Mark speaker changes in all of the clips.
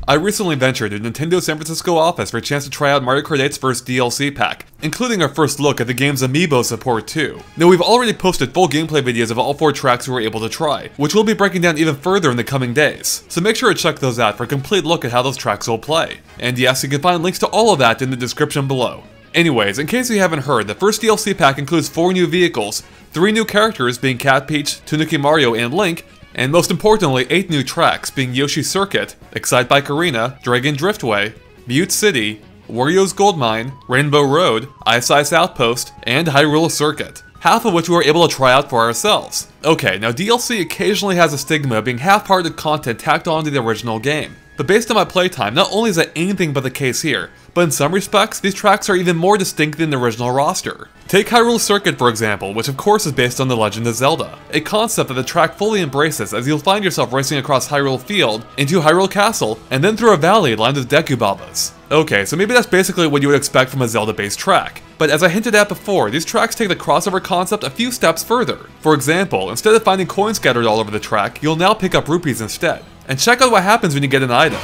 Speaker 1: I recently ventured to Nintendo's San Francisco office for a chance to try out Mario Kart 8's first DLC pack, including our first look at the game's Amiibo support too. Now we've already posted full gameplay videos of all 4 tracks we were able to try, which we'll be breaking down even further in the coming days, so make sure to check those out for a complete look at how those tracks will play. And yes, you can find links to all of that in the description below. Anyways, in case you haven't heard, the first DLC pack includes 4 new vehicles, 3 new characters being Cat Peach, Tanooki Mario, and Link, and most importantly, 8 new tracks being Yoshi Circuit, Excitebike Arena, Dragon Driftway, Mute City, Wario's Gold Mine, Rainbow Road, Ice Ice Outpost, and Hyrule Circuit, half of which we were able to try out for ourselves. Okay, now DLC occasionally has a stigma of being half-hearted content tacked onto the original game. But based on my playtime, not only is that anything but the case here, but in some respects, these tracks are even more distinct than the original roster. Take Hyrule Circuit for example, which of course is based on The Legend of Zelda, a concept that the track fully embraces as you'll find yourself racing across Hyrule Field, into Hyrule Castle, and then through a valley lined with Dekubabas. Okay, so maybe that's basically what you would expect from a Zelda-based track. But as I hinted at before, these tracks take the crossover concept a few steps further. For example, instead of finding coins scattered all over the track, you'll now pick up rupees instead. And check out what happens when you get an item.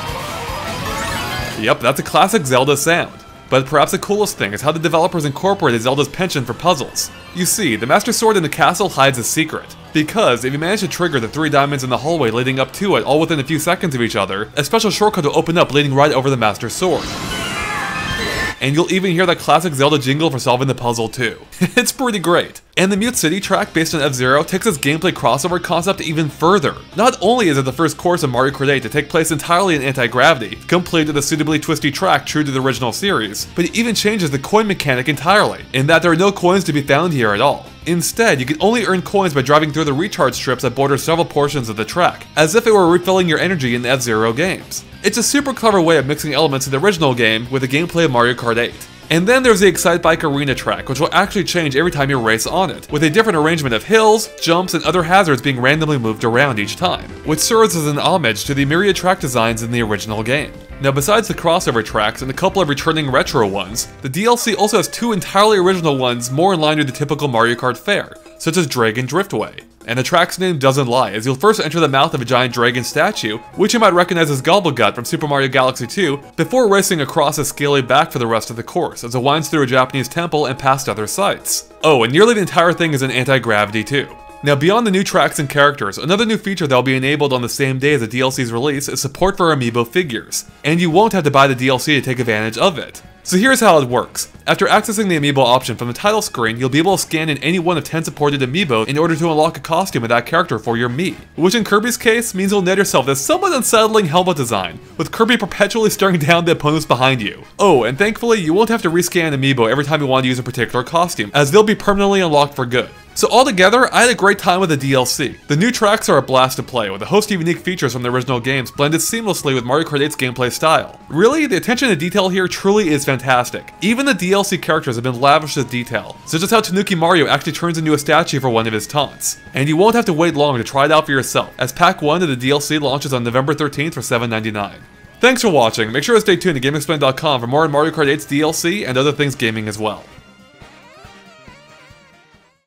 Speaker 1: Yep, that's a classic Zelda sound. But perhaps the coolest thing is how the developers incorporated Zelda's penchant for puzzles. You see, the Master Sword in the castle hides a secret. Because if you manage to trigger the 3 diamonds in the hallway leading up to it all within a few seconds of each other, a special shortcut will open up leading right over the Master Sword. And you'll even hear that classic Zelda jingle for solving the puzzle too. It's pretty great. And the Mute City track based on F-Zero takes this gameplay crossover concept even further. Not only is it the first course of Mario Kart 8 to take place entirely in anti-gravity, complete with a suitably twisty track true to the original series, but it even changes the coin mechanic entirely, in that there are no coins to be found here at all. Instead, you can only earn coins by driving through the recharge strips that border several portions of the track, as if it were refilling your energy in the F-Zero games. It's a super clever way of mixing elements of the original game with the gameplay of Mario Kart 8. And then there's the Excitebike Arena track, which will actually change every time you race on it, with a different arrangement of hills, jumps, and other hazards being randomly moved around each time, which serves as an homage to the myriad track designs in the original game. Now besides the crossover tracks and a couple of returning retro ones, the DLC also has 2 entirely original ones more in line with the typical Mario Kart fare, such as Dragon Driftway. And the track's name doesn't lie, as you'll first enter the mouth of a giant dragon statue, which you might recognize as Gobblegut from Super Mario Galaxy 2, before racing across a scaly back for the rest of the course, as it winds through a Japanese temple and past other sites. Oh, and nearly the entire thing is in anti-gravity too. Now beyond the new tracks and characters, another new feature that will be enabled on the same day as the DLC's release is support for Amiibo figures, and you won't have to buy the DLC to take advantage of it. So here's how it works. After accessing the Amiibo option from the title screen, you'll be able to scan in any one of 10 supported Amiibo in order to unlock a costume of that character for your Mii. Which in Kirby's case means you'll net yourself this somewhat unsettling helmet design, with Kirby perpetually staring down the opponents behind you. Oh, and thankfully you won't have to rescan Amiibo every time you want to use a particular costume, as they'll be permanently unlocked for good. So altogether, I had a great time with the DLC. The new tracks are a blast to play, with a host of unique features from the original games blended seamlessly with Mario Kart 8's gameplay style. Really, the attention to detail here truly is fantastic. Even the DLC characters have been lavished with detail, such as how Tanooki Mario actually turns into a statue for one of his taunts. And you won't have to wait long to try it out for yourself, as Pack 1 of the DLC launches on November 13th for $7.99. Thanks for watching, make sure to stay tuned to GameXplain.com for more on Mario Kart 8's DLC and other things gaming as well.